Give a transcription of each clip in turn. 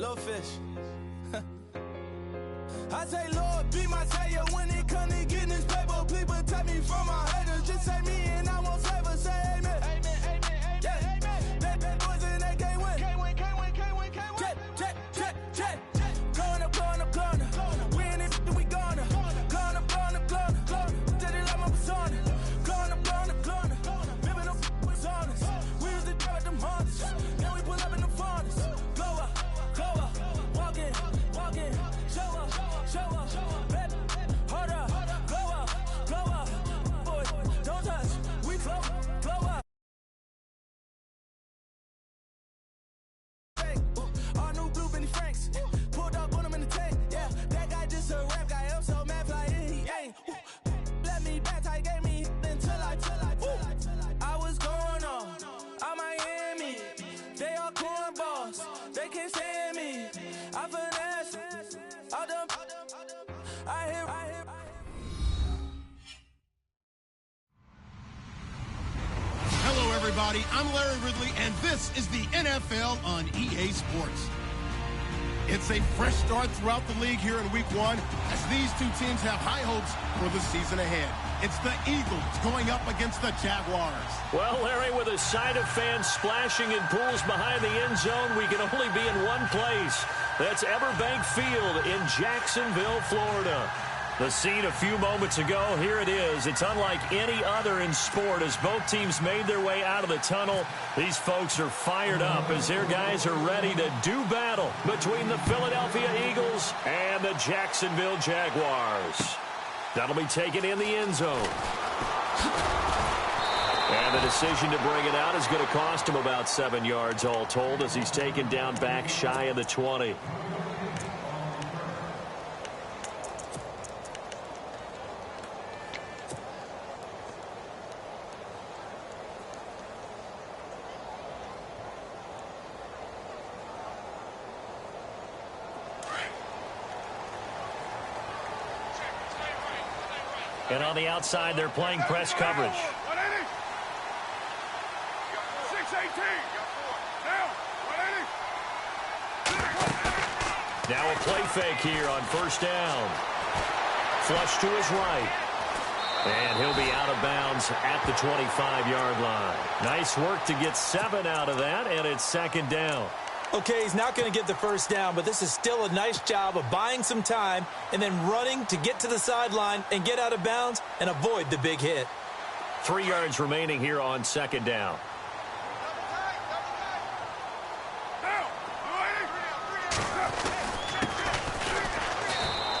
little fish. I say, Lord, be my savior when it comes to getting this paper. Please protect me from my haters. Just say me and I won't save us. Say amen. Amen, amen, amen, yeah. Amen. They boys and they can't win. Can't win, can't win, can't win, can't win. Jet. Going up. We in it, we gonna. Going up. Did it like my persona. Going up. Living up was honest. We was the drug them hunters. Then we pull up in the furnace. Glow up. Walk in. Show up. Baby, hold up. Glow up. Boys, don't touch. We glow up. Our new blue Benny Franks. Pulled up on him in the tank. Yeah, that guy just a rap guy. I'm so mad, fly in, he ain't. Let me back, tight, gave me until I was going on. I'm Miami. They all cornballs. They can't stand me. I finesse. All them. I hear. Hello, everybody. I'm Larry Ridley, and this is the NFL on EA Sports. It's a fresh start throughout the league here in Week 1 as these two teams have high hopes for the season ahead. It's the Eagles going up against the Jaguars. Well, Larry, with a sight of fans splashing in pools behind the end zone, we can only be in one place. That's Everbank Field in Jacksonville, Florida. The scene a few moments ago, here it is. It's unlike any other in sport as both teams made their way out of the tunnel. These folks are fired up as their guys are ready to do battle between the Philadelphia Eagles and the Jacksonville Jaguars. That'll be taken in the end zone. And the decision to bring it out is going to cost him about 7 yards all told as he's taken down back shy of the 20. And on the outside, they're playing press coverage. 180. 618. Now a play fake here on first down. Flush to his right. And he'll be out of bounds at the 25-yard line. Nice work to get 7 out of that, and it's second down. Okay, he's not going to get the first down, but this is still a nice job of buying some time and then running to get to the sideline and get out of bounds and avoid the big hit. 3 yards remaining here on second down.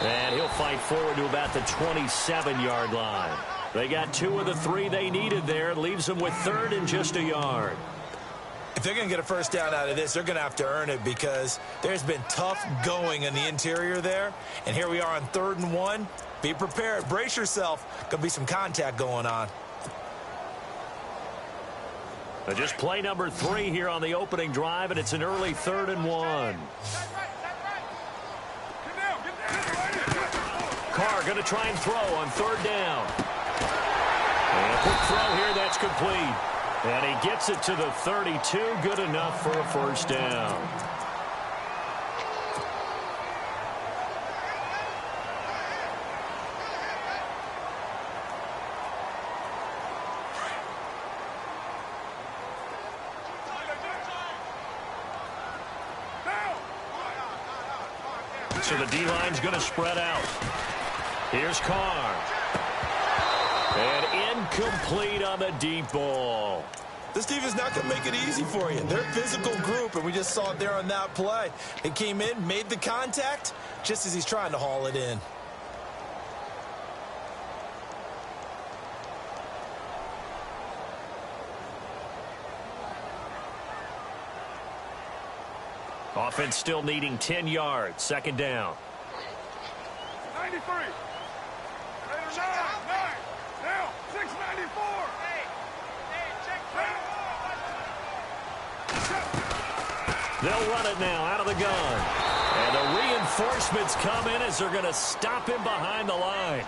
And he'll fight forward to about the 27-yard line. They got 2 of the 3 they needed there. Leaves them with third and just a yard. If they're going to get a first down out of this, they're going to have to earn it because there's been tough going in the interior there. And here we are on 3rd and 1. Be prepared. Brace yourself. Going to be some contact going on. Just play number 3 here on the opening drive, and it's an early 3rd and 1. Carr going to try and throw on 3rd down. And a quick throw here. That's complete. And he gets it to the 32. Good enough for a first down. So the D-line's going to spread out. Here's Carr. And incomplete on the deep ball. This team is not going to make it easy for you. They're a physical group, and we just saw it there on that play. They came in, made the contact, just as he's trying to haul it in. Offense still needing 10 yards. Second down. 93. Now, 694. They'll run it now out of the gun. And the reinforcements come in as they're going to stop him behind the line.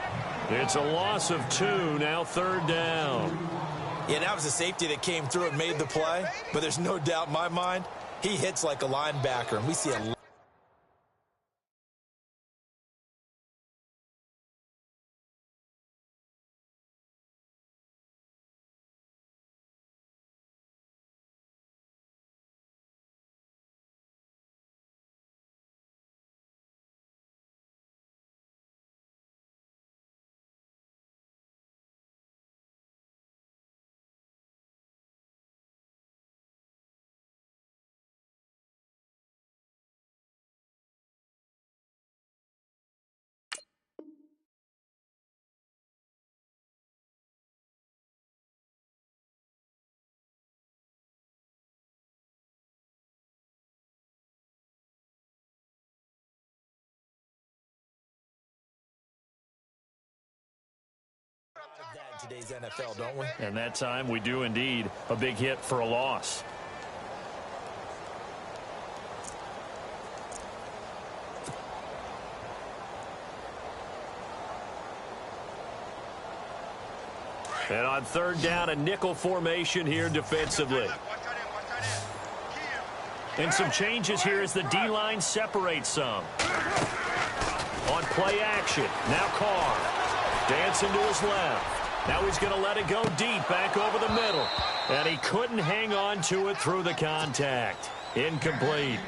It's a loss of 2, now 3rd down. Yeah, that was a safety that came through and made the play. But there's no doubt in my mind, he hits like a linebacker. And we see a Today's NFL, don't we? And that time we do indeed. A big hit for a loss. And on third down, a nickel formation here defensively. And some changes here as the D-line separates some. On play action, now Carr. Dancing to his left. Now he's going to let it go deep back over the middle. And he couldn't hang on to it through the contact. Incomplete.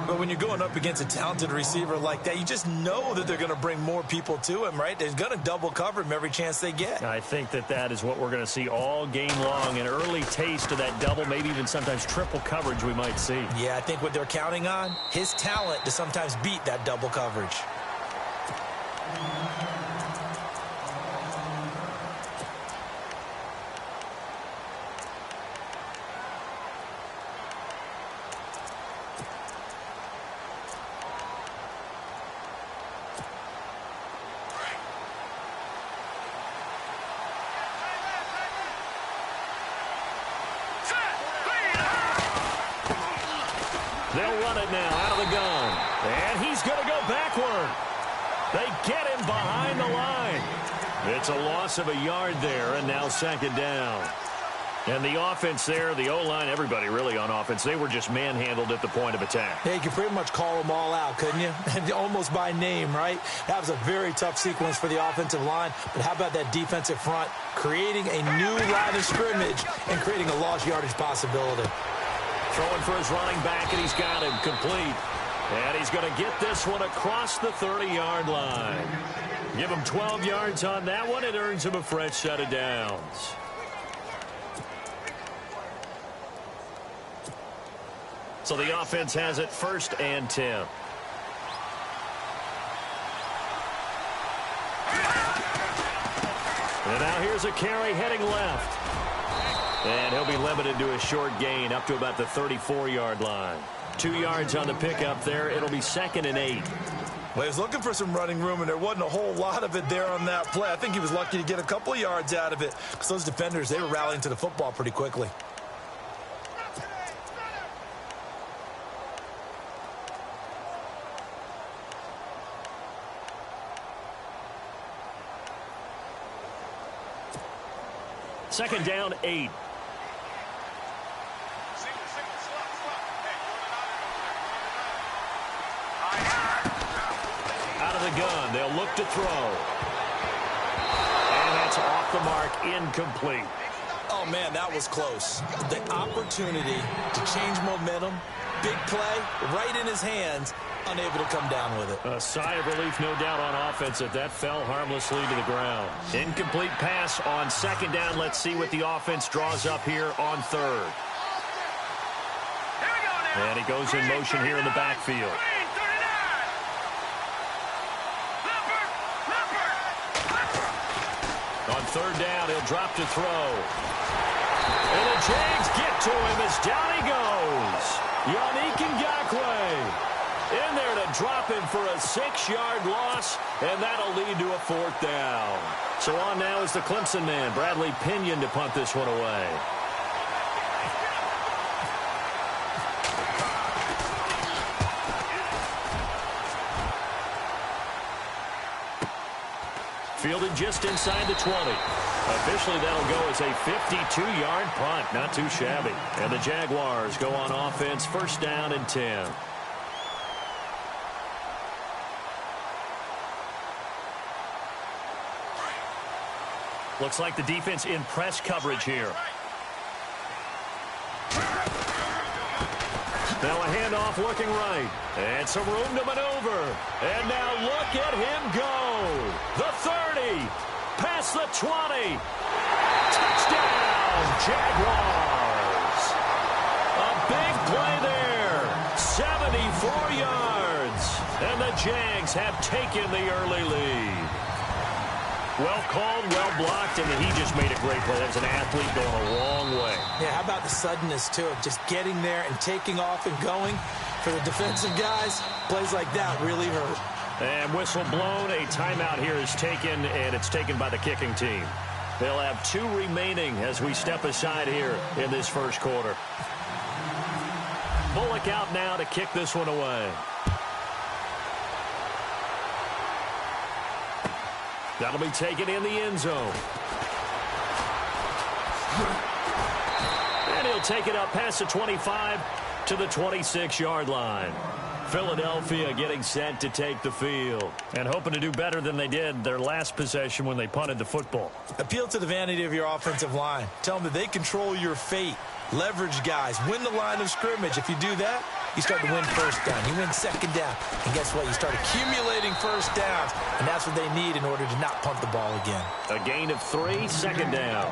But when you're going up against a talented receiver like that, you just know that they're going to bring more people to him, right? They're going to double cover him every chance they get. I think that is what we're going to see all game long. An early taste of that double, maybe even sometimes triple coverage we might see. Yeah, I think what they're counting on, his talent to sometimes beat that double coverage. They'll run it now out of the gun. And he's going to go backward. They get him behind the line. It's a loss of a yard there, and now second down. And the offense there, the O-line, everybody really on offense, they were just manhandled at the point of attack. Yeah, you could pretty much call them all out, couldn't you? Almost by name, right? That was a very tough sequence for the offensive line. But how about that defensive front creating a new line of scrimmage and creating a lost yardage possibility? Throwing for his running back, and he's got him complete. And he's going to get this one across the 30-yard line. Give him 12 yards on that one. It earns him a fresh set of downs. So the offense has it 1st and 10. And now here's a carry heading left. And he'll be limited to a short gain up to about the 34-yard line. 2 yards on the pickup there. It'll be 2nd and 8. Well, he was looking for some running room, and there wasn't a whole lot of it there on that play. I think he was lucky to get a couple of yards out of it because those defenders, they were rallying to the football pretty quickly. Second down, 8. Out of the gun, they'll look to throw. And that's off the mark, incomplete. Oh, man, that was close. The opportunity to change momentum, big play, right in his hands, unable to come down with it. A sigh of relief, no doubt, on offense that fell harmlessly to the ground. Incomplete pass on second down. Let's see what the offense draws up here on third. And he goes in motion here in the backfield. On third down, he'll drop to throw. And the Jags get to him as down he goes. Yannick Ngakoue in there to drop him for a 6-yard loss, and that'll lead to a 4th down. So on now is the Clemson man, Bradley Pinion, to punt this one away. Fielded just inside the 20. Officially, that'll go as a 52-yard punt. Not too shabby. And the Jaguars go on offense, 1st down and 10. Looks like the defense in press coverage here. Now a handoff looking right. And some room to maneuver. And now look at him go. The 30. Past the 20. Touchdown, Jaguars. A big play there. 74 yards. And the Jags have taken the early lead. Well called, well blocked, and he just made a great play. That was an athlete going a long way. Yeah, how about the suddenness, too, of just getting there and taking off and going? For the defensive guys, plays like that really hurt. And whistle blown. A timeout here is taken, and it's taken by the kicking team. They'll have 2 remaining as we step aside here in this first quarter. Bullock out now to kick this one away. That'll be taken in the end zone. And he'll take it up past the 25 to the 26-yard line. Philadelphia getting set to take the field and hoping to do better than they did their last possession when they punted the football. Appeal to the vanity of your offensive line. Tell them that they control your fate. Leverage guys. Win the line of scrimmage. If you do that, you start to win first down. You win second down. And guess what? You start accumulating first downs. And that's what they need in order to not punt the ball again. A gain of 3, second down.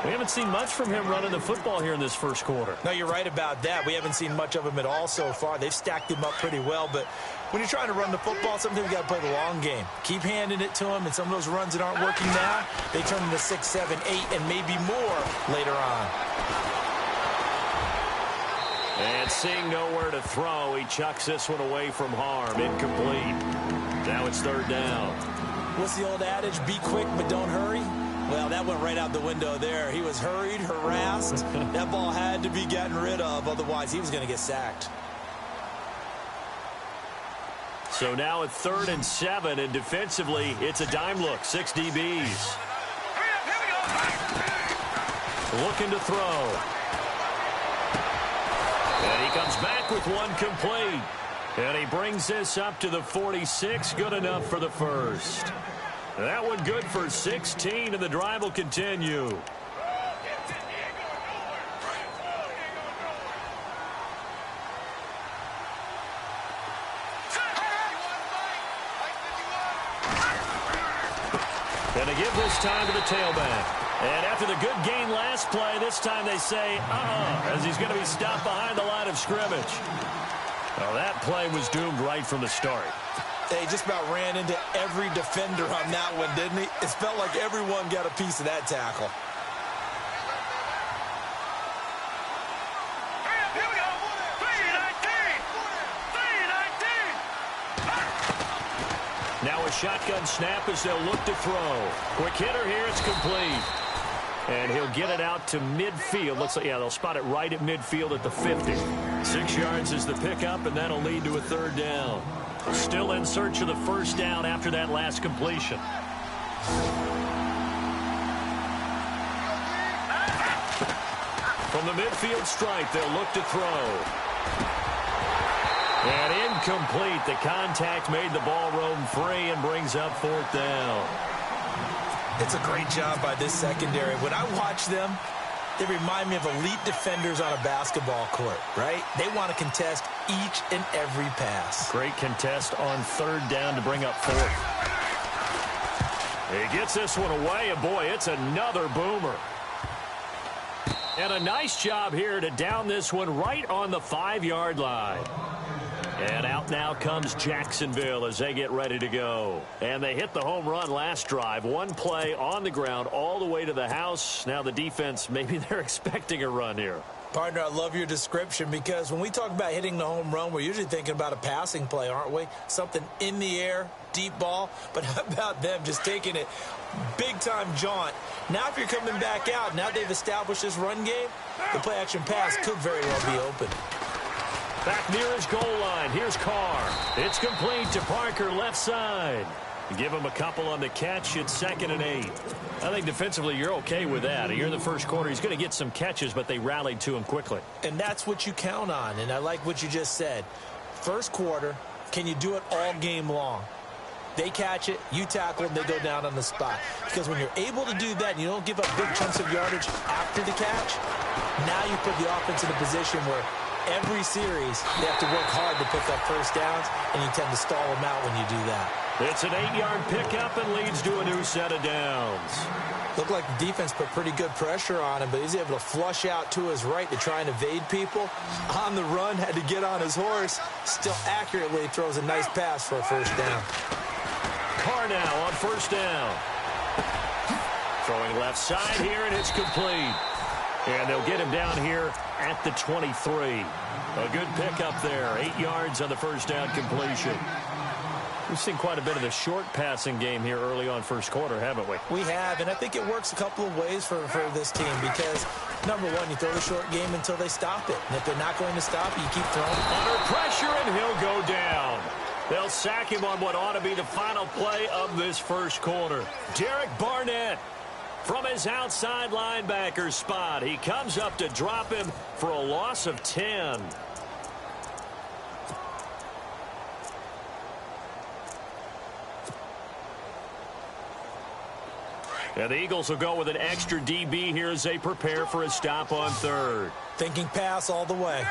We haven't seen much from him running the football here in this first quarter. No, you're right about that. We haven't seen much of him at all so far. They've stacked him up pretty well, but when you're trying to run the football, sometimes you got to play the long game. Keep handing it to him, and some of those runs that aren't working now, they turn into 6, 7, 8, and maybe more later on. And seeing nowhere to throw, he chucks this one away from harm. Incomplete. Now it's third down. What's the old adage? Be quick, but don't hurry. Well, that went right out the window there. He was hurried, harassed. That ball had to be gotten rid of. Otherwise, he was going to get sacked. So now it's 3rd and 7, and defensively, it's a dime look. 6 DBs. Looking to throw. And he comes back with one complete. And he brings this up to the 46. Good enough for the first. That one good for 16, and the drive will continue. And they give this time to the tailback. And after the good gain last play, this time they say, as he's going to be stopped behind the line of scrimmage. Well, that play was doomed right from the start. They just about ran into every defender on that one, didn't he? It felt like everyone got a piece of that tackle. Now a shotgun snap as they'll look to throw. Quick hitter here, it's complete. And he'll get it out to midfield. Looks like, they'll spot it right at midfield at the 50. 6 yards is the pickup, and that'll lead to a third down. Still in search of the first down after that last completion. From the midfield stripe, they'll look to throw. And incomplete. The contact made the ball roam free and brings up 4th down. It's a great job by this secondary. When I watch them, they remind me of elite defenders on a basketball court, right? They want to contest each and every pass. Great contest on 3rd down to bring up 4th. He gets this one away, and boy, it's another boomer. And a nice job here to down this one right on the 5-yard line. And out now comes Jacksonville as they get ready to go. And they hit the home run last drive. One play on the ground all the way to the house. Now the defense, maybe they're expecting a run here. Partner, I love your description because when we talk about hitting the home run, we're usually thinking about a passing play, aren't we? Something in the air, deep ball. But how about them just taking it big-time jaunt? Now if you're coming back out, now they've established this run game, the play-action pass could very well be open. Back near his goal line. Here's Carr. It's complete to Parker, left side. Give him a couple on the catch. It's 2nd and 8. I think defensively you're okay with that. Here in the first quarter, he's going to get some catches, but they rallied to him quickly. And that's what you count on, and I like what you just said. First quarter, can you do it all game long? They catch it, you tackle them, they go down on the spot. Because when you're able to do that and you don't give up big chunks of yardage after the catch, now you put the offense in a position where every series they have to work hard to pick up first downs, and you tend to stall them out when you do that. It's an 8-yard pickup and leads to a new set of downs. Looked like the defense put pretty good pressure on him, but he's able to flush out to his right to try and evade people. On the run, had to get on his horse. Still accurately throws a nice pass for a first down. Carr now on first down. Throwing left side here, and it's complete. And they'll get him down here at the 23. A good pickup there. 8 yards on the first down completion. We've seen quite a bit of the short passing game here early on first quarter, haven't we? We have, and I think it works a couple of ways for this team because, number one, you throw the short game until they stop it. And if they're not going to stop it, you keep throwing. Under pressure, and he'll go down. They'll sack him on what ought to be the final play of this first quarter. Derek Barnett from his outside linebacker spot. He comes up to drop him for a loss of 10. And the Eagles will go with an extra DB here as they prepare for a stop on third. Thinking pass all the way.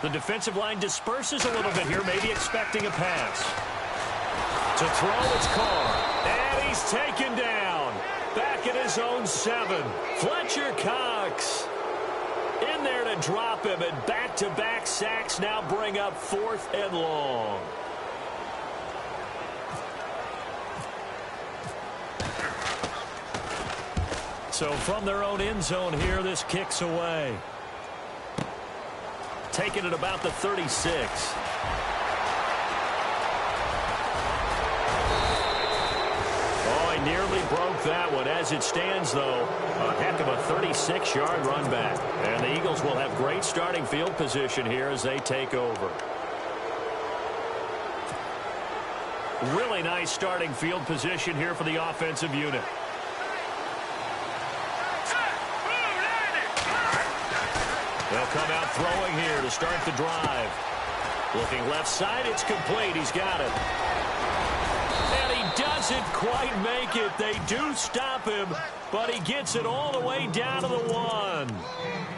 The defensive line disperses a little bit here, maybe expecting a pass. To throw, it's Carr. And he's taken down. Back at his own 7. Fletcher Cox in there to drop him, and back-to-back sacks now bring up 4th and long. So from their own end zone here, this kicks away. Taking it about the 36. Oh, he nearly broke that one. As it stands, though, a heck of a 36-yard run back. And the Eagles will have great starting field position here as they take over. Really nice starting field position here for the offensive unit. They'll come out throwing here to start the drive. Looking left side, it's complete. He's got it. And he doesn't quite make it. They do stop him, but he gets it all the way down to the 1.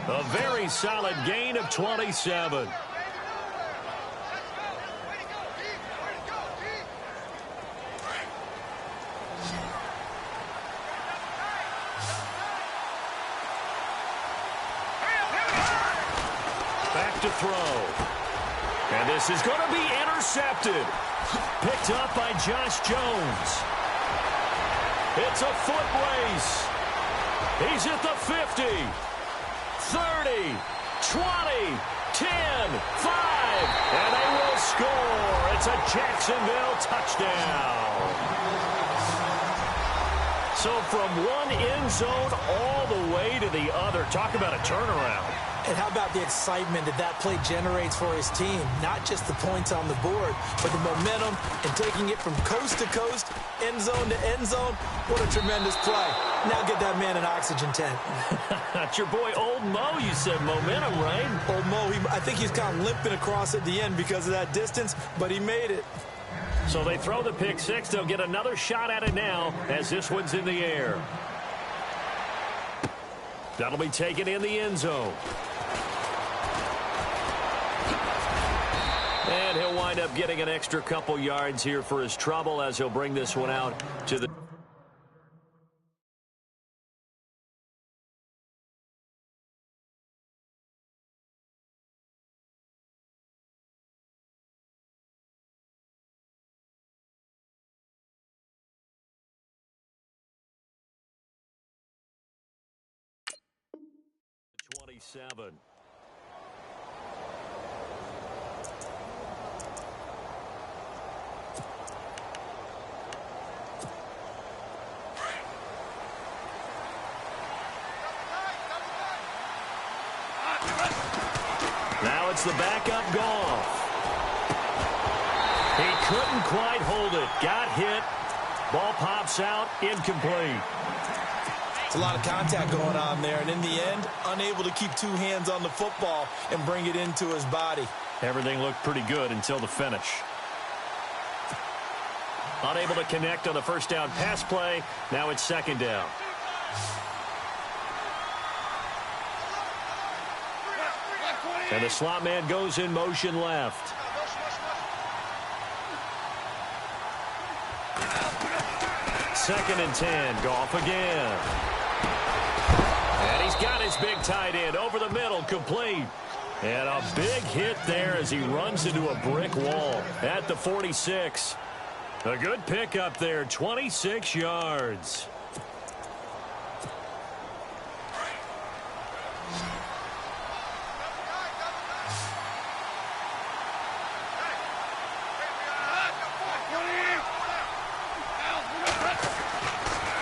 A very solid gain of 27. To throw. And this is going to be intercepted. Picked up by Josh Jones. It's a foot race. He's at the 50, 30, 20, 10, 5, and they will score. It's a Jacksonville touchdown. So from one end zone all the way to the other. Talk about a turnaround. And how about the excitement that play generates for his team? Not just the points on the board, but the momentum and taking it from coast to coast, end zone to end zone. What a tremendous play. Now get that man an oxygen tent. That's your boy Old Mo. You said momentum, right? Old Mo, I think he's kind of limping across at the end because of that distance, but he made it. So they throw the pick six. They'll get another shot at it now as this one's in the air. That'll be taken in the end zone. And he'll wind up getting an extra couple yards here for his trouble as he'll bring this one out to the... ...27. Now it's the backup Goff. He couldn't quite hold it. Got hit. Ball pops out. Incomplete. It's a lot of contact going on there, and in the end, unable to keep two hands on the football and bring it into his body. Everything looked pretty good until the finish. Unable to connect on the first down pass play. Now it's second down. And the slot man goes in motion left. Second and 10. Goff again. And he's got his big tight end over the middle, complete. And a big hit there as he runs into a brick wall at the 46. A good pickup there, 26 yards.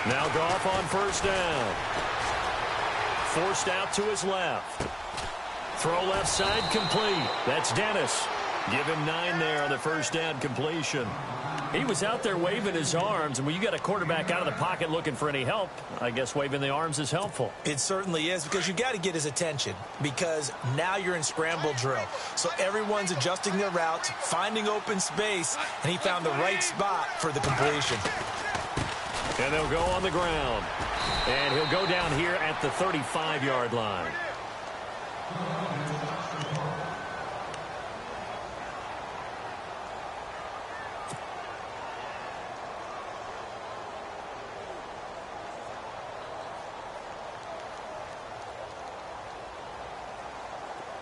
Now Goff on first down. Forced out to his left. Throw left side complete. That's Dennis. Give him 9 there on the first down completion. He was out there waving his arms, and when you got a quarterback out of the pocket looking for any help, I guess waving the arms is helpful. It certainly is, because you got to get his attention, because now you're in scramble drill. So everyone's adjusting their routes, finding open space, and he found the right spot for the completion. And they'll go on the ground. And he'll go down here at the 35-yard line.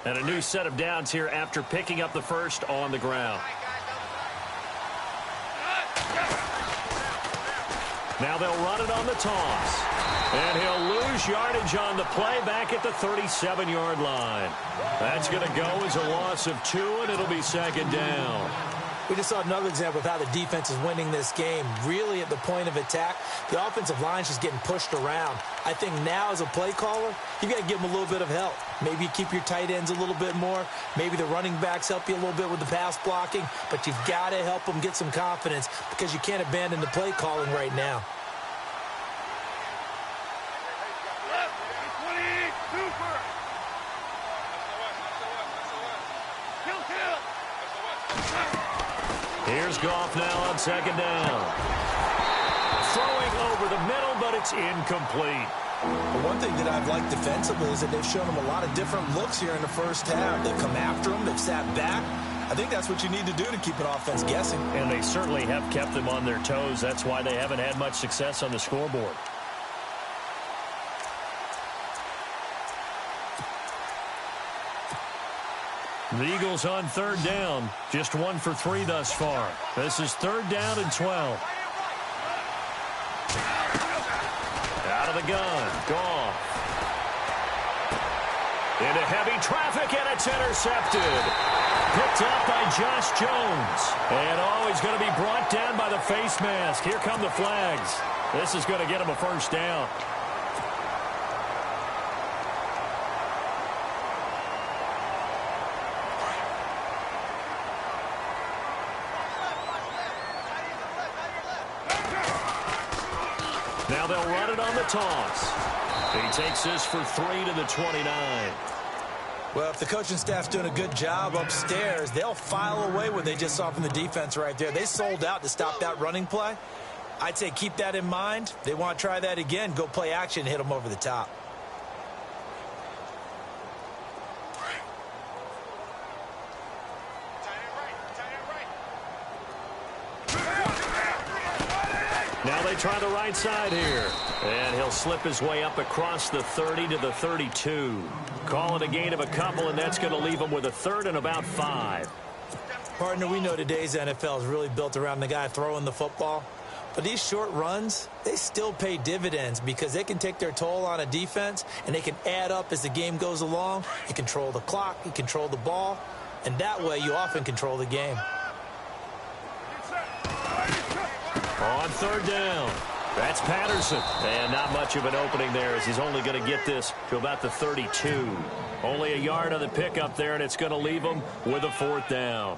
And a new set of downs here after picking up the first on the ground. Now they'll run it on the toss. And he'll lose yardage on the play back at the 37-yard line. That's going to go as a loss of 2, and it'll be second down. We just saw another example of how the defense is winning this game. Really at the point of attack, the offensive line's just getting pushed around. I think now as a play caller, you've got to give them a little bit of help. Maybe you keep your tight ends a little bit more. Maybe the running backs help you a little bit with the pass blocking. But you've got to help them get some confidence, because you can't abandon the play calling right now. Here's Goff now on second down. Throwing over the middle, but it's incomplete. The one thing that I've liked defensively is that they've shown them a lot of different looks here in the first half. They've come after them. They've sat back. I think that's what you need to do to keep an offense guessing. And they certainly have kept them on their toes. That's why they haven't had much success on the scoreboard. The Eagles on third down. Just 1 for 3 thus far. This is third down and 12. Out of the gun. Goff. Into heavy traffic, and it's intercepted. Picked up by Josh Jones. And he's going to be brought down by the face mask. Here come the flags. This is going to get him a first down. Now they'll run it on the toss. He takes this for 3 to the 29. Well, if the coaching staff's doing a good job upstairs, they'll file away what they just saw from the defense right there. They sold out to stop that running play. I'd say keep that in mind. They want to try that again. Go play action, hit them over the top. Now they try the right side here. And he'll slip his way up across the 30 to the 32. Call it a gain of a couple, and that's going to leave him with a third and about 5. Partner, we know today's NFL is really built around the guy throwing the football. But these short runs, they still pay dividends, because they can take their toll on a defense, and they can add up as the game goes along. You control the clock, you control the ball, and that way you often control the game. On third down, that's Patterson. And not much of an opening there, as he's only going to get this to about the 32. Only a yard on the pickup there, and it's going to leave him with a 4th down.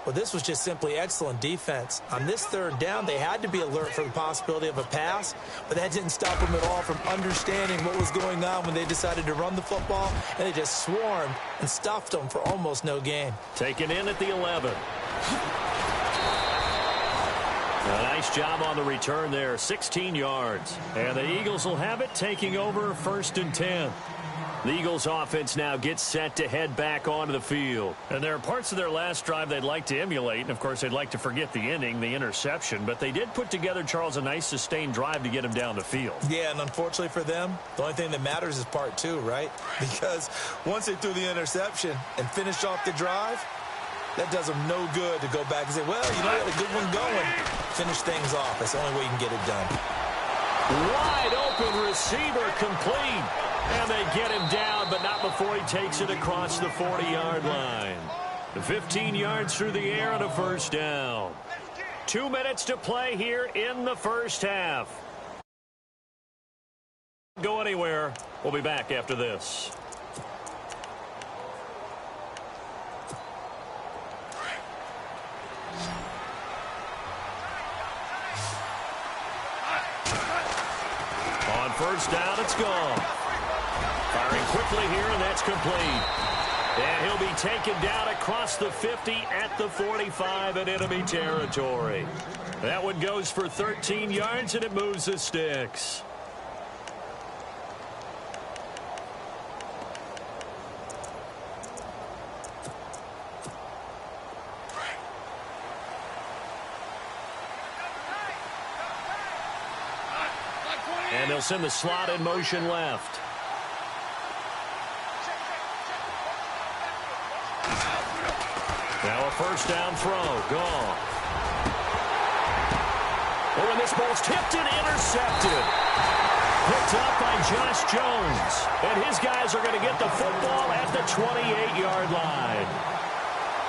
Well, this was just simply excellent defense. On this third down, they had to be alert for the possibility of a pass, but that didn't stop them at all from understanding what was going on when they decided to run the football, and they just swarmed and stuffed them for almost no gain. Taken in at the 11. A nice job on the return there, 16 yards. And the Eagles will have it, taking over 1st and 10. The Eagles offense now gets set to head back onto the field. And there are parts of their last drive they'd like to emulate. And, of course, they'd like to forget the inning, the interception. But they did put together, Charles, a nice sustained drive to get him down the field. Yeah, and unfortunately for them, the only thing that matters is part 2, right? Because once they threw the interception and finished off the drive, that does them no good to go back and say, well, you know, a good one going. Finish things off. That's the only way you can get it done. Wide open receiver complete. And they get him down, but not before he takes it across the 40-yard line. 15 yards through the air and a first down. 2 minutes to play here in the first half. go anywhere. We'll be back after this. On first down, it's gone. Firing quickly here, and that's complete. And he'll be taken down across the 50 at the 45 in enemy territory. That one goes for 13 yards, and it moves the sticks. And they'll send the slot in motion left. Now a first down throw. Gone. Oh, and this ball's tipped and intercepted. Picked up by Josh Jones. And his guys are going to get the football at the 28-yard line.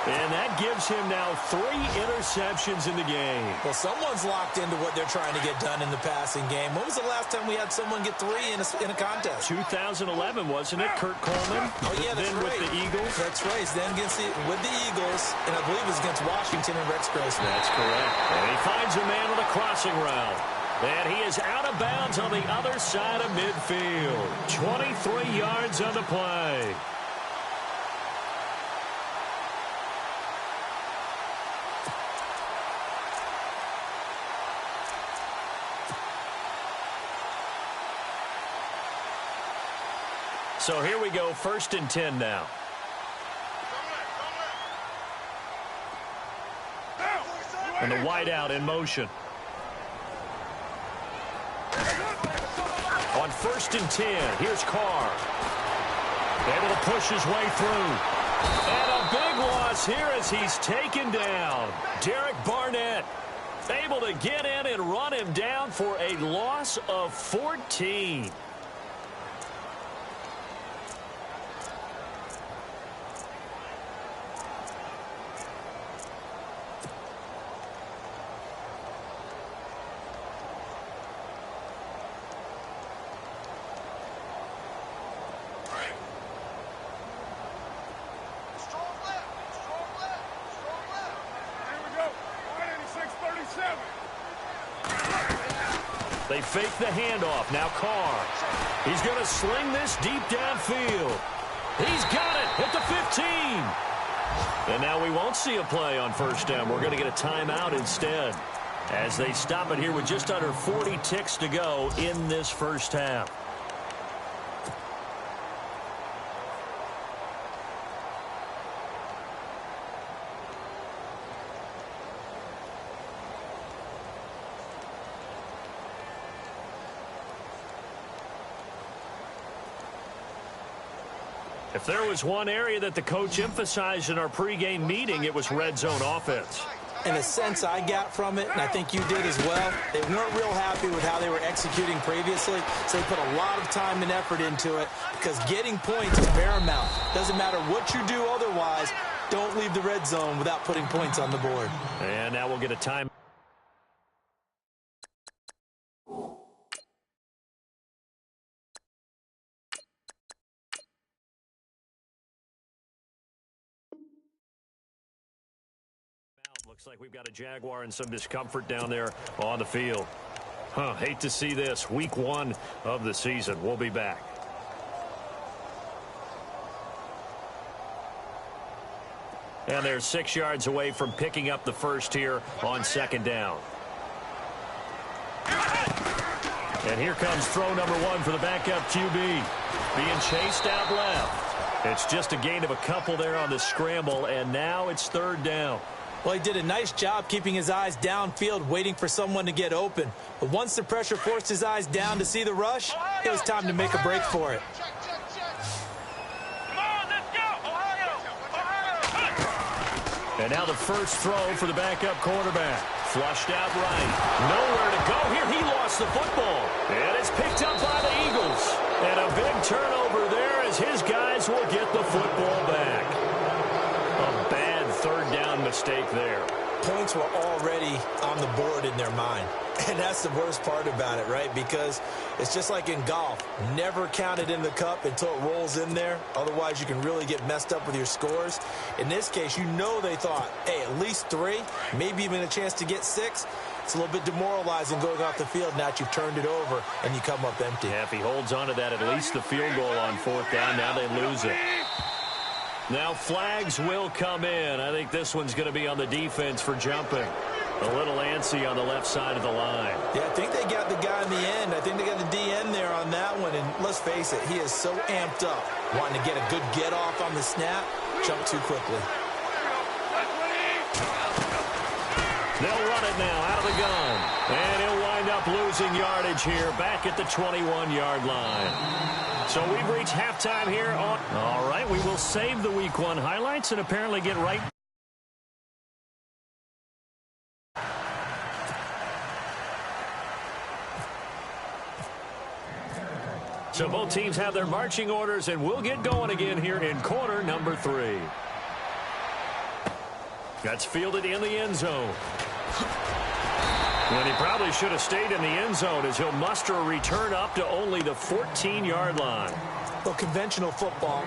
And that gives him now 3 interceptions in the game. Well, someone's locked into what they're trying to get done in the passing game. When was the last time we had someone get 3 in a contest? 2011, wasn't it? Kurt Coleman. Oh, yeah, that's then right. With the Eagles. That's right. Then with the Eagles, and I believe it was against Washington and Rex Grossman. That's correct. And he finds a man on a crossing route. And he is out of bounds on the other side of midfield. 23 yards on the play. So here we go, 1st and 10 now. And the wideout in motion. On 1st and 10, here's Carr. Able to push his way through. And a big loss here as he's taken down. Derek Barnett able to get in and run him down for a loss of 14. They fake the handoff. Now Carr. He's going to sling this deep downfield. He's got it at the 15. And now we won't see a play on first down. We're going to get a timeout instead as they stop it here with just under 40 ticks to go in this first half. If there was one area that the coach emphasized in our pregame meeting, it was red zone offense. And a sense I got from it, and I think you did as well, they weren't real happy with how they were executing previously, so they put a lot of time and effort into it because getting points is paramount. Doesn't matter what you do otherwise, don't leave the red zone without putting points on the board. And now we'll get a time. Looks like we've got a Jaguar and some discomfort down there on the field. Hate to see this. Week 1 of the season. We'll be back. And they're 6 yards away from picking up the first here on 2nd down. And here comes throw number 1 for the backup QB. Being chased out left. It's just a gain of a couple there on the scramble, and now it's 3rd down. Well, he did a nice job keeping his eyes downfield, waiting for someone to get open. But once the pressure forced his eyes down to see the rush, it was time to make a break for it. And now the first throw for the backup quarterback. Flushed out right. Nowhere to go here. He lost the football. And it's picked up by the Eagles. And a big turnover there as his guys will get the football back. A bad 3rd down mistake there. Points were already on the board in their mind. And that's the worst part about it, right? Because It's just like in golf. Never count it in the cup until it rolls in there. Otherwise, you can really get messed up with your scores. In this case, you know they thought, hey, at least 3, maybe even a chance to get 6. It's a little bit demoralizing going off the field now that you've turned it over and you come up empty. Yeah, if he holds on to that, at least the field goal on 4th down. Now they lose it. Now flags will come in. I think this one's going to be on the defense for jumping. A little antsy on the left side of the line. Yeah, I think they got the guy in the end. I think they got the DN there on that one. And let's face it, he is so amped up, wanting to get a good get-off on the snap, jump too quickly. They'll run it now out of the gun. And he'll wind up losing yardage here back at the 21-yard line. So we've reached halftime here on... All right, we will save the Week 1 highlights and apparently get right... So both teams have their marching orders, and we'll get going again here in quarter number 3. That's fielded in the end zone. And he probably should have stayed in the end zone as he'll muster a return up to only the 14-yard line. Well, conventional football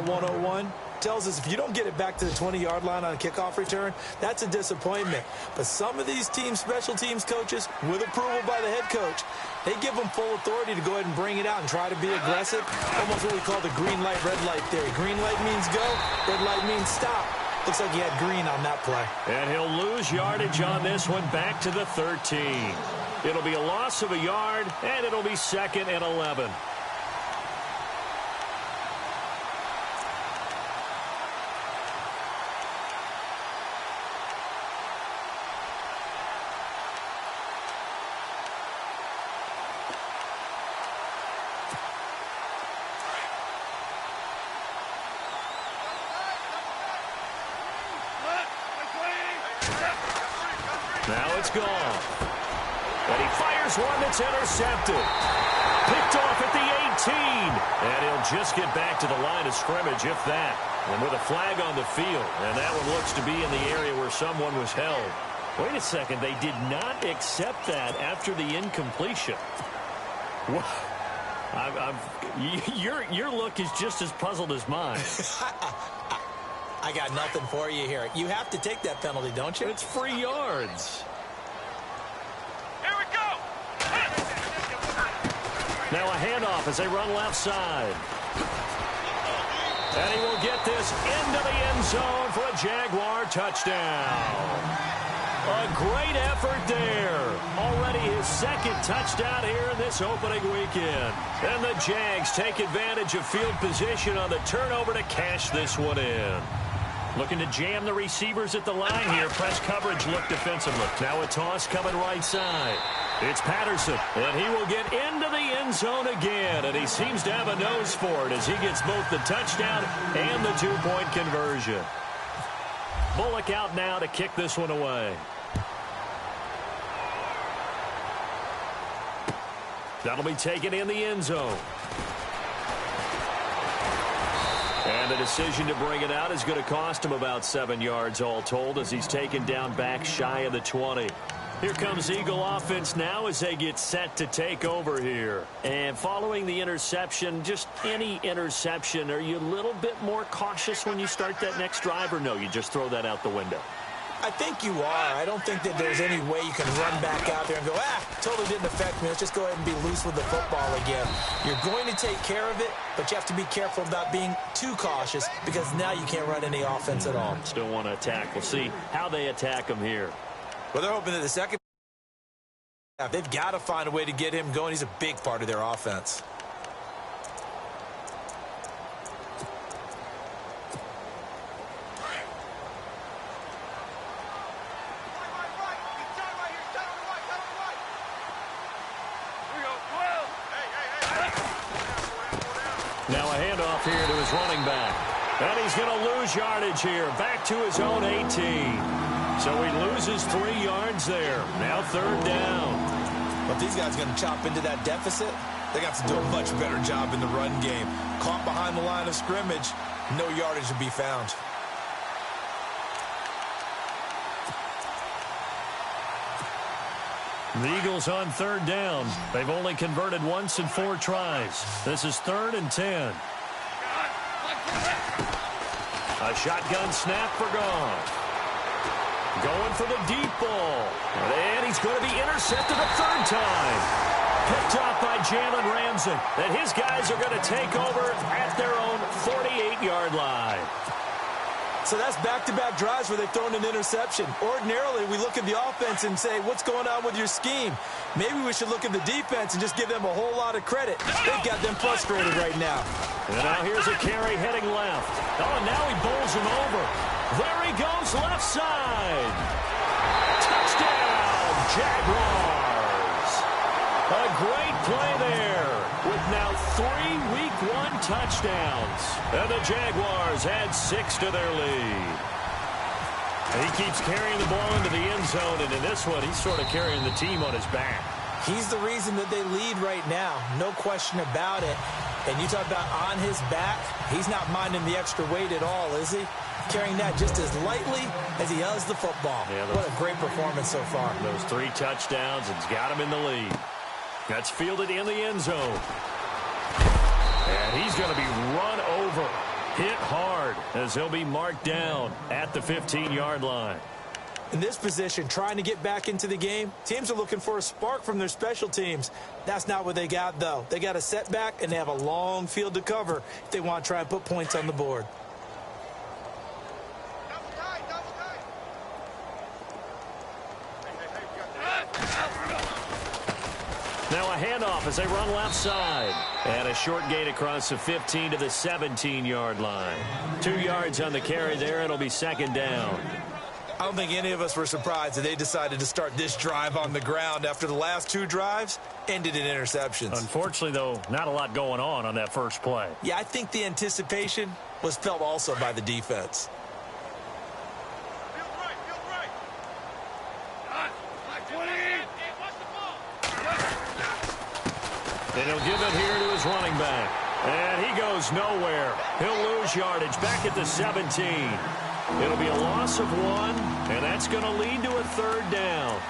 101, tells us if you don't get it back to the 20-yard line on a kickoff return, that's a disappointment. But some of these teams, special teams coaches, with approval by the head coach, they give them full authority to go ahead and bring it out and try to be aggressive. Almost what we call the green light, red light theory. Green light means go, red light means stop. Looks like he had green on that play. And he'll lose yardage on this one back to the 13. It'll be a loss of a yard, and it'll be 2nd and 11. Now it's gone. And he fires one that's intercepted. Picked off at the 18. And he'll just get back to the line of scrimmage, if that. And with a flag on the field. And that one looks to be in the area where someone was held. Wait a second. They did not accept that after the incompletion. Your look is just as puzzled as mine. I got nothing for you here. You have to take that penalty, don't you? It's free yards. Here we go. Now a handoff as they run left side. And he will get this into the end zone for a Jaguar touchdown. A great effort there. Already his 2nd touchdown here in this opening weekend. And the Jags take advantage of field position on the turnover to cash this one in. Looking to jam the receivers at the line here. Press coverage look defensively. Now a toss coming right side. It's Patterson, and he will get into the end zone again, and he seems to have a nose for it as he gets both the touchdown and the 2-point conversion. Bullock out now to kick this one away. That'll be taken in the end zone. And the decision to bring it out is going to cost him about 7 yards all told as he's taken down back shy of the 20. Here comes Eagle offense now as they get set to take over here. And following the interception, just any interception, are you a little bit more cautious when you start that next drive, or no, you just throw that out the window? I think you are. I don't think that there's any way you can run back out there and go, totally didn't affect me. Let's just go ahead and be loose with the football again. You're going to take care of it, but you have to be careful about being too cautious because now you can't run any offense at all. Still want to attack. We'll see how they attack him here. Well, they're hoping that the second half, they've got to find a way to get him going. He's a big part of their offense. Now a handoff here to his running back. And he's going to lose yardage here. Back to his own 18. So he loses 3 yards there. Now 3rd down. But these guys are going to chop into that deficit. They got to do a much better job in the run game. Caught behind the line of scrimmage. No yardage to be found. The Eagles on third down. They've only converted once in 4 tries. This is 3rd and 10. A shotgun snap for Goff. Going for the deep ball. And he's going to be intercepted a 3rd time. Picked off by Jalen Ramsey. And his guys are going to take over at their own 48-yard line. So that's back-to-back drives where they've thrown an interception. Ordinarily, we look at the offense and say, what's going on with your scheme? Maybe we should look at the defense and just give them a whole lot of credit. They've got them frustrated right now. And now here's a carry heading left. Oh, and now he bowls him over. There he goes, left side. Touchdown, Jaguars. A great play there with now 3 Week 1 touchdowns. And the Jaguars add 6 to their lead. And he keeps carrying the ball into the end zone, and in this one, he's sort of carrying the team on his back. He's the reason that they lead right now. No question about it. And you talk about on his back, he's not minding the extra weight at all, is he? Carrying that just as lightly as he does the football. Yeah, what a great performance so far. Those 3 touchdowns, it's got him in the lead. That's fielded in the end zone. And he's going to be run over, hit hard, as he'll be marked down at the 15-yard line. In this position, trying to get back into the game, teams are looking for a spark from their special teams. That's not what they got, though. They got a setback, and they have a long field to cover if they want to try and put points on the board. Now a handoff as they run left side. And a short gain across the 15 to the 17-yard line. 2 yards on the carry there. It'll be 2nd down. I don't think any of us were surprised that they decided to start this drive on the ground after the last 2 drives ended in interceptions. Unfortunately, though, not a lot going on that first play. Yeah, I think the anticipation was felt also by the defense. And he'll give it here to his running back. And he goes nowhere. He'll lose yardage back at the 17. It'll be a loss of 1, and that's going to lead to a 3rd down.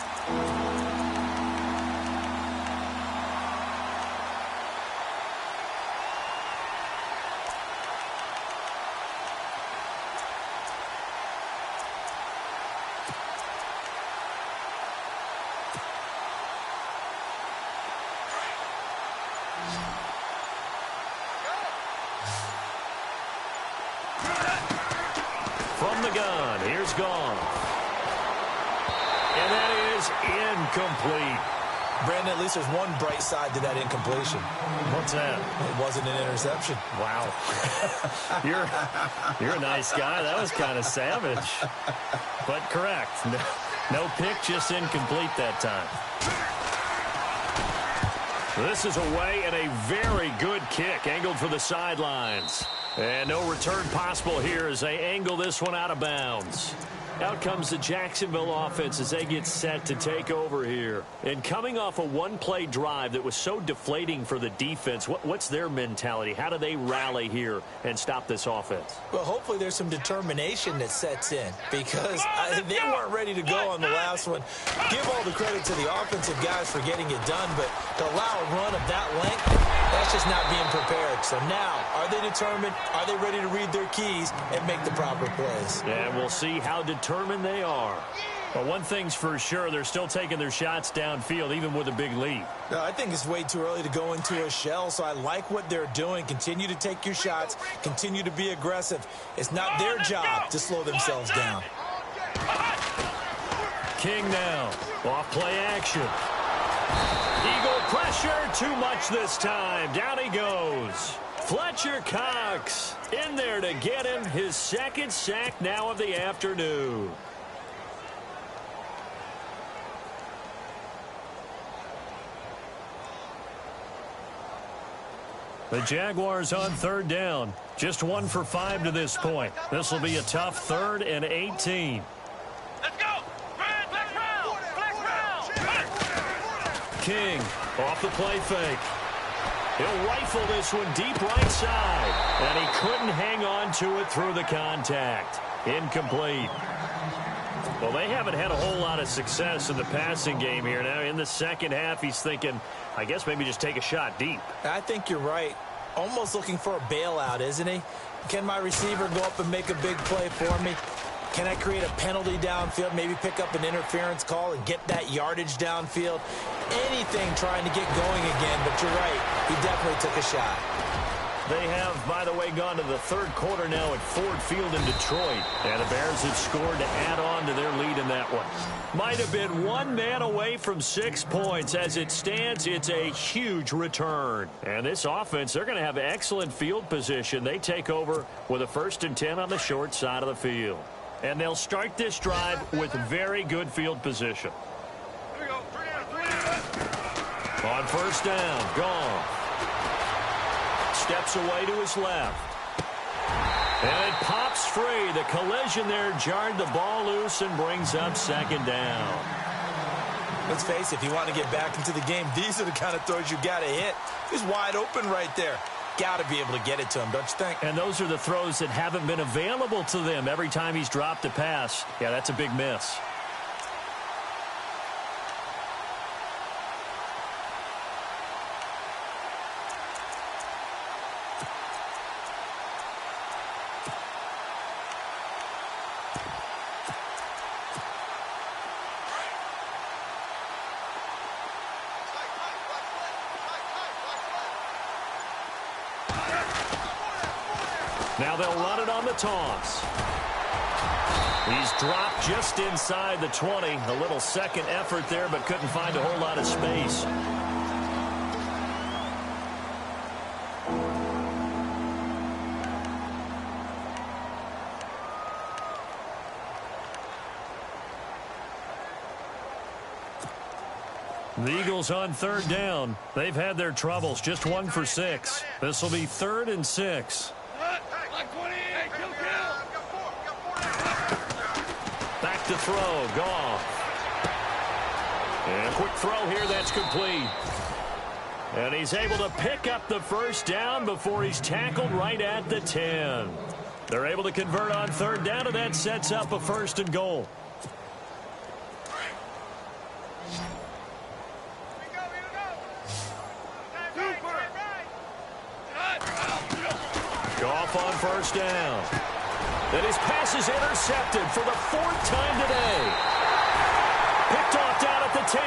From the gun, here's Goff. And that is incomplete. Brandon, at least there's one bright side to that incompletion. What's that? It wasn't an interception. Wow. You're a nice guy. That was kind of savage. But correct. No pick, just incomplete that time. This is away and a very good kick, angled for the sidelines. And no return possible here as they angle this one out of bounds. Out comes the Jacksonville offense as they get set to take over here. And coming off a 1-play drive that was so deflating for the defense, what's their mentality? How do they rally here and stop this offense? Well, hopefully there's some determination that sets in because they weren't ready to go on the last one. Give all the credit to the offensive guys for getting it done, but to allow a run of that length, that's just not being prepared. So now, are they determined? Are they ready to read their keys and make the proper plays? And we'll see how determined they are. But one thing's for sure, they're still taking their shots downfield, even with a big lead. No, I think it's way too early to go into a shell, so I like what they're doing. Continue to take your shots. Continue to be aggressive. It's not their job to slow themselves down. King now. Off play action. Eagle pressure, too much this time. Down he goes. Fletcher Cox in there to get him his 2nd sack now of the afternoon. The Jaguars on 3rd down. Just 1 for 5 to this point. This will be a tough 3rd and 18. Let's go! Flex round! King off the play fake. He'll rifle this one deep right side. And he couldn't hang on to it through the contact. Incomplete. Well, they haven't had a whole lot of success in the passing game here. Now, in the second half, he's thinking, I guess maybe just take a shot deep. I think you're right. Almost looking for a bailout, isn't he? Can my receiver go up and make a big play for me? Can I create a penalty downfield, maybe pick up an interference call and get that yardage downfield? Anything trying to get going again, but you're right. He definitely took a shot. They have, by the way, gone to the third quarter now at Ford Field in Detroit. And the Bears have scored to add on to their lead in that one. Might have been one man away from 6 points. As it stands, it's a huge return. And this offense, they're going to have excellent field position. They take over with a 1st and 10 on the short side of the field. And they'll start this drive with very good field position. Here we go. 3 On 1st down, gone. Steps away to his left. And it pops free. The collision there jarred the ball loose and brings up 2nd down. Let's face it, if you want to get back into the game, these are the kind of throws you got to hit. He's wide open right there. Got to be able to get it to him, don't you think? And those are the throws that haven't been available to them every time he's dropped a pass. Yeah, that's a big miss. Now they'll run it on the toss. He's dropped just inside the 20. A little second effort there, but couldn't find a whole lot of space. The Eagles on 3rd down. They've had their troubles. Just 1 for 6. This will be 3rd and 6. Back to throw. Goff. And a quick throw here. That's complete. And he's able to pick up the 1st down before he's tackled right at the 10. They're able to convert on 3rd down, and that sets up a 1st and goal. Goff on 1st down. And his pass is intercepted for the 4th time today. Picked off down at the 10.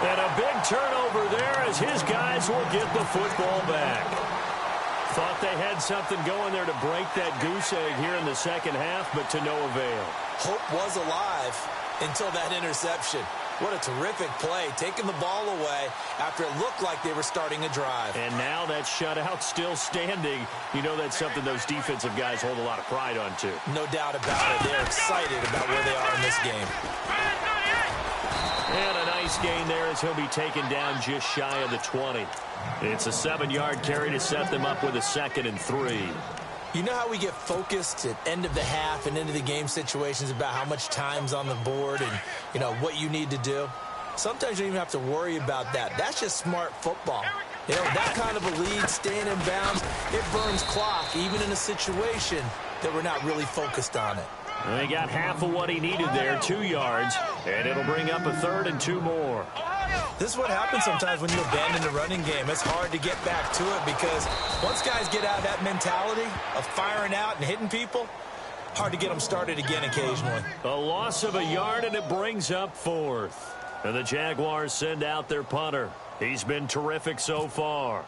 And a big turnover there as his guys will get the football back. Thought they had something going there to break that goose egg here in the second half, but to no avail. Hope was alive until that interception. What a terrific play, taking the ball away after it looked like they were starting a drive. And now that shutout still standing. You know that's something those defensive guys hold a lot of pride on, too. No doubt about it. They're excited about where they are in this game. And a nice gain there as he'll be taken down just shy of the 20. It's a 7-yard carry to set them up with a 2nd and 3. You know how we get focused at end of the half and into the game situations about how much time's on the board and, you know, what you need to do? Sometimes you don't even have to worry about that. That's just smart football. You know, that kind of a lead, staying in bounds, it burns clock, even in a situation that we're not really focused on it. And he got half of what he needed there, 2 yards, and it'll bring up a 3rd and 2 more. This is what happens sometimes when you abandon the running game. It's hard to get back to it because once guys get out of that mentality of firing out and hitting people, hard to get them started again occasionally. A loss of a yard, and it brings up 4th. And the Jaguars send out their punter. He's been terrific so far.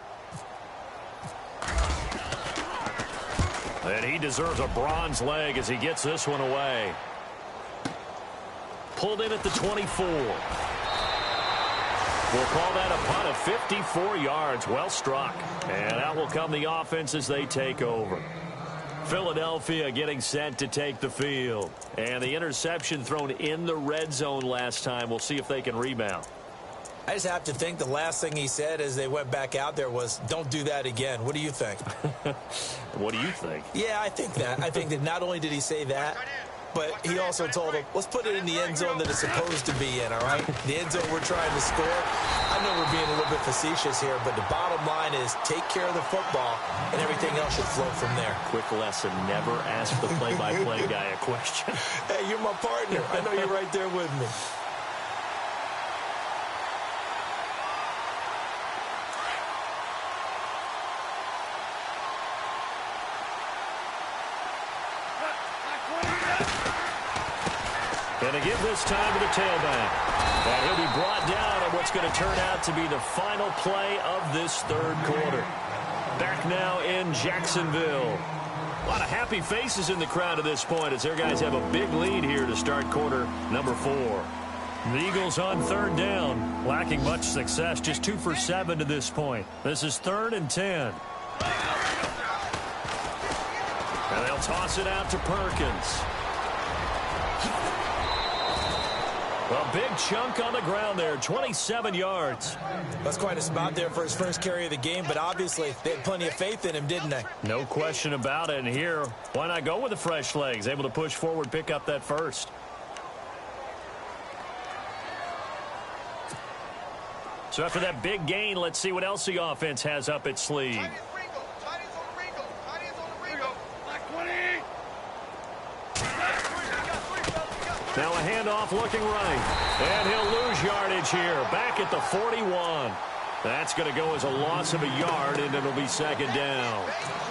And he deserves a bronze leg as he gets this one away. Pulled in at the 24. We'll call that a punt of 54 yards. Well struck. And out will come the offense as they take over. Philadelphia getting set to take the field. And the interception thrown in the red zone last time. We'll see if they can rebound. I just have to think the last thing he said as they went back out there was, don't do that again. What do you think? What do you think? Yeah, I think that. I think that not only did he say that, but he also told him, let's put it in the end zone that it's supposed to be in, all right? The end zone we're trying to score. I know we're being a little bit facetious here, but the bottom line is take care of the football, and everything else should flow from there. Quick lesson, never ask the play-by-play guy a question. Hey, you're my partner. I know you're right there with me. And to give this time to the tailback. And he'll be brought down on what's going to turn out to be the final play of this third quarter. Back now in Jacksonville. A lot of happy faces in the crowd at this point as their guys have a big lead here to start quarter number 4. The Eagles on third down, lacking much success, just 2 for 7 to this point. This is 3rd and 10. And they'll toss it out to Perkins. A big chunk on the ground there, 27 yards. That's quite a spot there for his first carry of the game, but obviously they had plenty of faith in him, didn't they? No question about it. And here, why not go with the fresh legs? Able to push forward, pick up that first. So after that big gain, let's see what else the offense has up its sleeve. Now a handoff looking right. And he'll lose yardage here. Back at the 41. That's going to go as a loss of a yard, and it'll be 2nd down.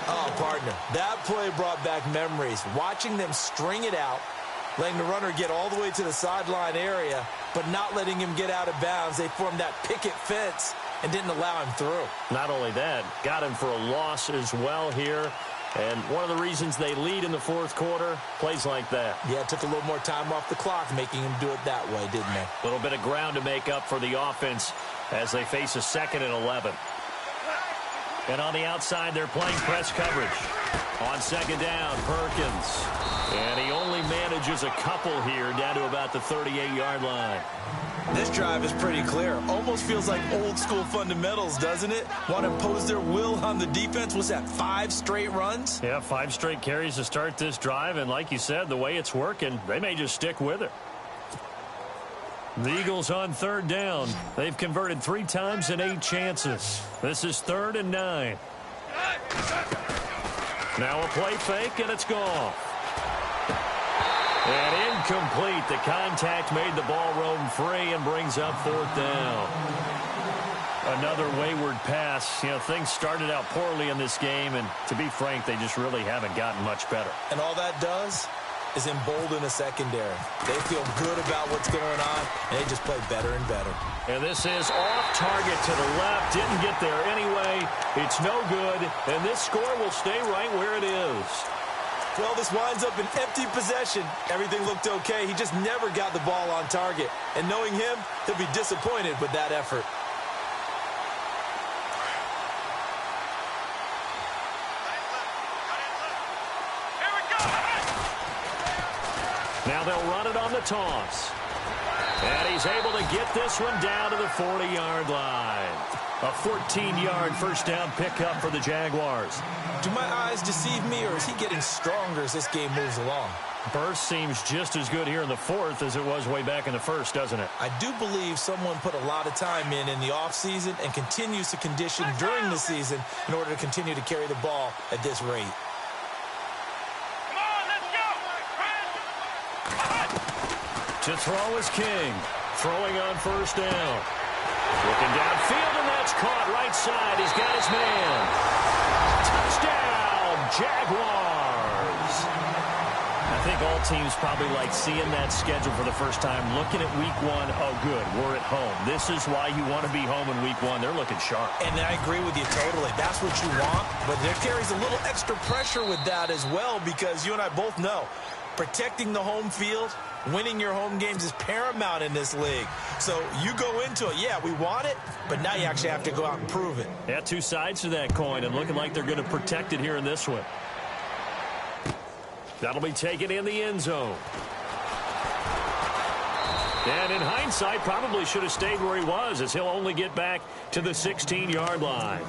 Oh, partner, that play brought back memories. Watching them string it out, letting the runner get all the way to the sideline area, but not letting him get out of bounds. They formed that picket fence and didn't allow him through. Not only that, got him for a loss as well here. And one of the reasons they lead in the 4th quarter, plays like that. Yeah, it took a little more time off the clock, making him do it that way, didn't they? A little bit of ground to make up for the offense as they face a 2nd and 11. And on the outside, they're playing press coverage. On 2nd down, Perkins. And he only manages a couple here down to about the 38-yard line. This drive is pretty clear. Almost feels like old school fundamentals, doesn't it? Want to impose their will on the defense. Was that 5 straight runs? Yeah, 5 straight carries to start this drive. And like you said, the way it's working, they may just stick with it. The Eagles on 3rd down. They've converted 3 times in 8 chances. This is 3rd and 9. Now a play fake, and it's gone. And incomplete. The contact made the ball roam free and brings up 4th down. Another wayward pass. You know, things started out poorly in this game, and to be frank, they just really haven't gotten much better. And all that does is embolden a secondary. They feel good about what's going on, and they just play better and better. And this is off target to the left. Didn't get there anyway. It's no good, and this score will stay right where it is. Well, this winds up an empty possession. Everything looked okay. He just never got the ball on target. And knowing him, he'll be disappointed with that effort. Now they'll run it on the toss. And he's able to get this one down to the 40-yard line. A 14-yard first down pickup for the Jaguars. Do my eyes deceive me, or is he getting stronger as this game moves along? Burst seems just as good here in the 4th as it was way back in the 1st, doesn't it? I do believe someone put a lot of time in the offseason and continues to condition during the season in order to continue to carry the ball at this rate. To throw is King. Throwing on first down. Looking downfield, and that's caught right side. He's got his man. Touchdown, Jaguars. I think all teams probably like seeing that schedule for the first time, looking at week 1. Oh, good, we're at home. This is why you want to be home in week 1. They're looking sharp. And I agree with you totally. That's what you want, but there carries a little extra pressure with that as well, because you and I both know protecting the home field, winning your home games is paramount in this league. So you go into it, yeah, we want it, but now you actually have to go out and prove it. Yeah, 2 sides to that coin, and looking like they're going to protect it here in this one. That'll be taken in the end zone. And in hindsight, probably should have stayed where he was, as he'll only get back to the 16-yard line.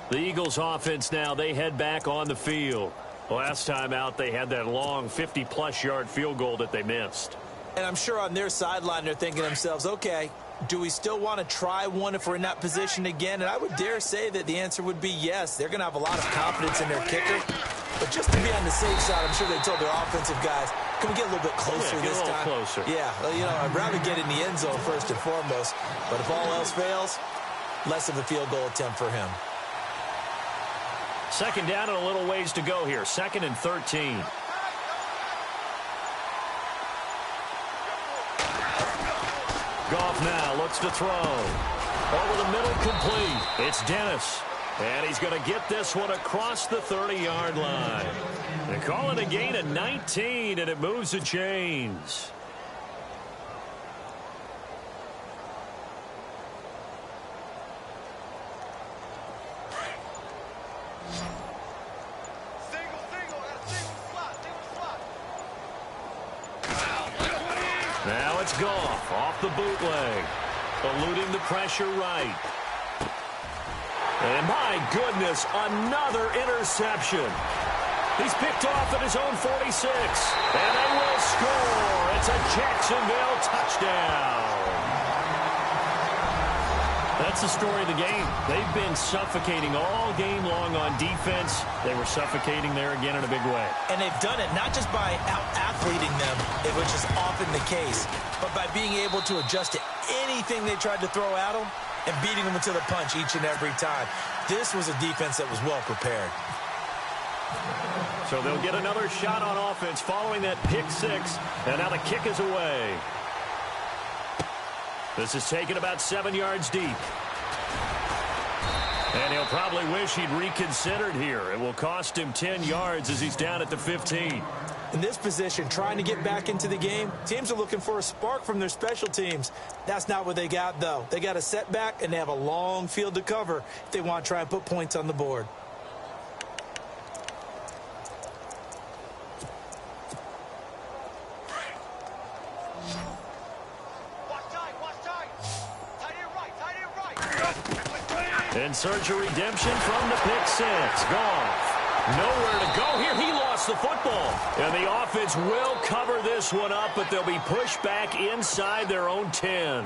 The Eagles offense now, they head back on the field. Last time out, they had that long 50-plus yard field goal that they missed. And I'm sure on their sideline they're thinking to themselves, okay, do we still want to try one if we're in that position again? And I would dare say that the answer would be yes. They're going to have a lot of confidence in their kicker. But just to be on the safe side, I'm sure they told their offensive guys, can we get a little bit closer this time? Get a little closer. Yeah, well, you know, I'd rather get in the end zone first and foremost. But if all else fails, less of a field goal attempt for him. Second down and a little ways to go here. 2nd and 13. Goff now looks to throw. Over the middle, complete. It's Dennis. And he's going to get this one across the 30-yard line. They call it a gain of 19, and it moves the chains. Now it's Goff off the bootleg, eluding the pressure right. And my goodness, another interception. He's picked off at his own 46, and they will score. It's a Jacksonville touchdown. That's the story of the game. They've been suffocating all game long on defense. They were suffocating there again in a big way. And they've done it not just by out-athleting them, which is often the case, but by being able to adjust to anything they tried to throw at them and beating them into the punch each and every time. This was a defense that was well prepared. So they'll get another shot on offense following that pick six, and now the kick is away. This is taken about 7 yards deep. And he'll probably wish he'd reconsidered here. It will cost him 10 yards as he's down at the 15. In this position, trying to get back into the game, teams are looking for a spark from their special teams. That's not what they got, though. They got a setback, and they have a long field to cover if they want to try and put points on the board. And search a redemption from the pick six. Goff. Nowhere to go here. He lost the football. And the offense will cover this one up, but they'll be pushed back inside their own 10.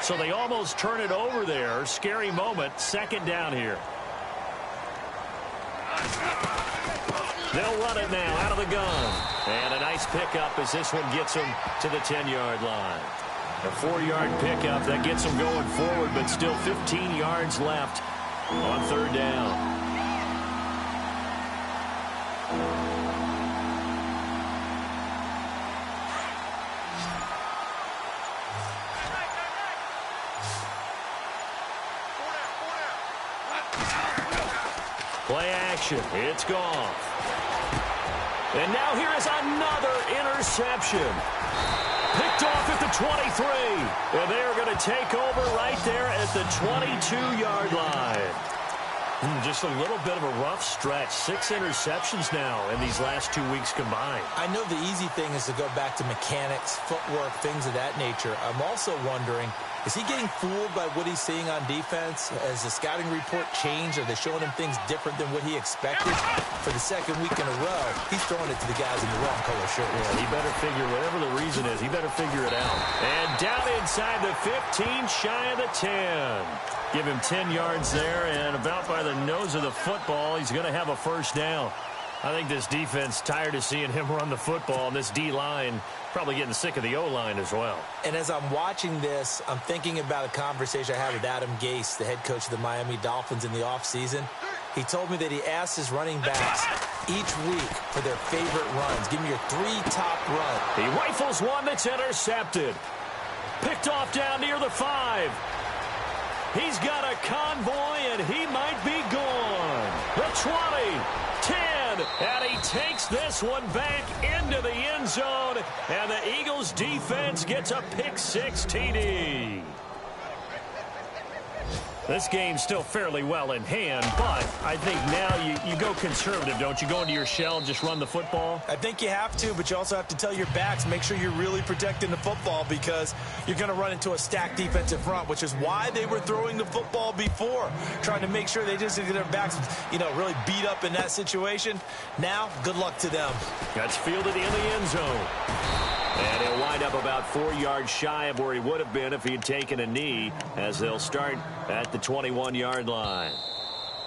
So they almost turn it over there. Scary moment. 2nd down here. They'll run it now out of the gun. And a nice pickup as this one gets them to the 10-yard line. A 4-yard pickup that gets them going forward, but still 15 yards left on 3rd down. Play action. It's Goff. And now here is another interception. Picked off at the 23. And they are going to take over right there at the 22-yard line. Just a little bit of a rough stretch. 6 interceptions now in these last 2 weeks combined. I know the easy thing is to go back to mechanics, footwork, things of that nature. I'm also wondering, is he getting fooled by what he's seeing on defense? Has the scouting report changed? Are they showing him things different than what he expected? For the 2nd week in a row, he's throwing it to the guys in the wrong color shirt. Yeah, he better figure, whatever the reason is, he better figure it out. And down inside the 15, shy of the 10. Give him 10 yards there, and about by the nose of the football, he's going to have a 1st down. I think this defense tired of seeing him run the football, and this D-line probably getting sick of the O-line as well. And as I'm watching this, I'm thinking about a conversation I had with Adam Gase, the head coach of the Miami Dolphins in the offseason. He told me that he asked his running backs each week for their favorite runs. Give me your 3 top runs. He rifles one that's intercepted. Picked off down near the 5. He's got a convoy, and he might be gone. The 20, 10, and he takes this one back into the end zone, and the Eagles defense gets a pick 6 TD. This game's still fairly well in hand, but I think now you go conservative, don't you? Go into your shell and just run the football? I think you have to, but you also have to tell your backs, make sure you're really protecting the football because you're going to run into a stacked defensive front, which is why they were throwing the football before, trying to make sure they just get their backs, really beat up in that situation. Now, good luck to them. That's fielded in the end zone. And he'll wind up about 4 yards shy of where he would have been if he had taken a knee, as they'll start at the 21-yard line.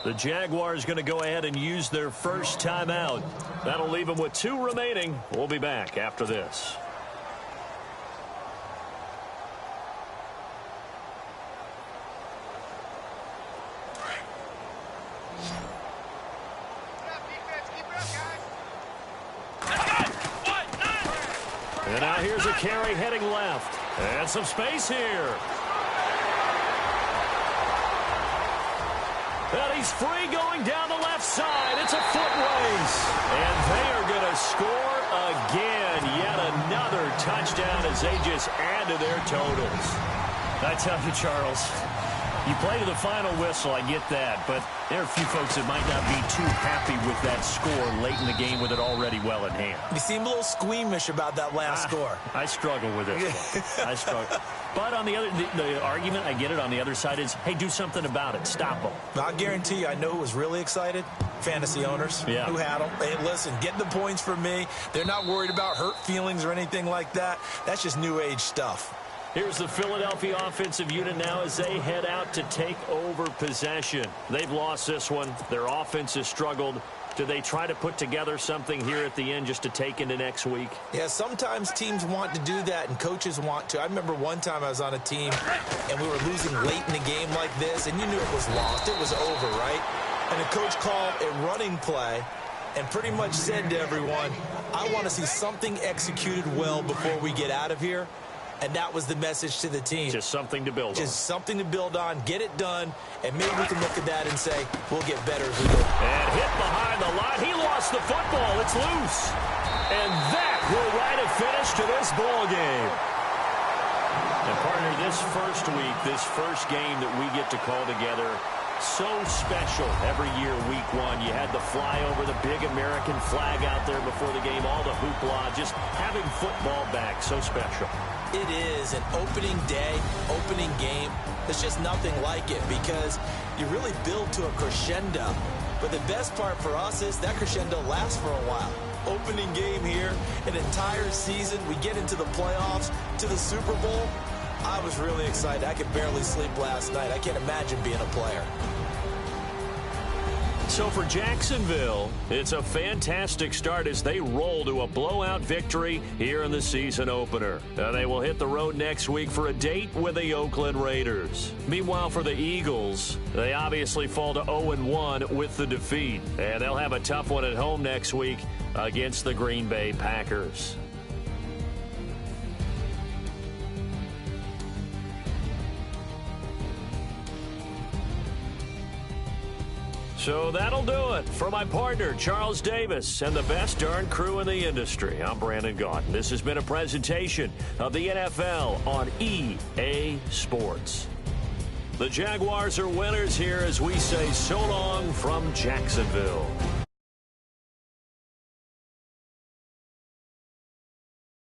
The Jaguars going to go ahead and use their first timeout. That'll leave them with 2 remaining. We'll be back after this. And now here's a carry heading left. And some space here. And he's free going down the left side. It's a foot race. And they are going to score again. Yet another touchdown as they just add to their totals. I tell you, Charles, you play to the final whistle, I get that, but there are a few folks that might not be too happy with that score late in the game with it already well in hand. You seem a little squeamish about that last score. I struggle with it. I struggle. But on the other, the argument, I get it, on the other side is, hey, do something about it. Stop them. I guarantee you, I know who was really excited. Fantasy owners who had them. Hey, listen, get the points for me. They're not worried about hurt feelings or anything like that. That's just new age stuff. Here's the Philadelphia offensive unit now as they head out to take over possession. They've lost this one. Their offense has struggled. Do they try to put together something here at the end just to take into next week? Yeah, sometimes teams want to do that and coaches want to. I remember one time I was on a team and we were losing late in the game like this and you knew it was lost. It was over, right? And the coach called a running play and pretty much said to everyone, I want to see something executed well before we get out of here. And that was the message to the team. Just something to build on. Just something to build on, get it done, and maybe we can look at that and say, we'll get better as we go. And hit behind the line. He lost the football. It's loose. And that will write a finish to this ball game. And partner, this first week, this first game that we get to call together, so special every year, week one. You had the flyover, the big American flag out there before the game, all the hoopla, just having football back, so special. It is an opening day, opening game. There's just nothing like it because you really build to a crescendo. But the best part for us is that crescendo lasts for a while. Opening game here, an entire season. We get into the playoffs, to the Super Bowl. I was really excited. I could barely sleep last night. I can't imagine being a player. So for Jacksonville, it's a fantastic start as they roll to a blowout victory here in the season opener. They will hit the road next week for a date with the Oakland Raiders. Meanwhile, for the Eagles, they obviously fall to 0-1 with the defeat. And they'll have a tough one at home next week against the Green Bay Packers. So that'll do it. For my partner, Charles Davis, and the best darn crew in the industry, I'm Brandon Gaudin. This has been a presentation of the NFL on EA Sports. The Jaguars are winners here as we say so long from Jacksonville.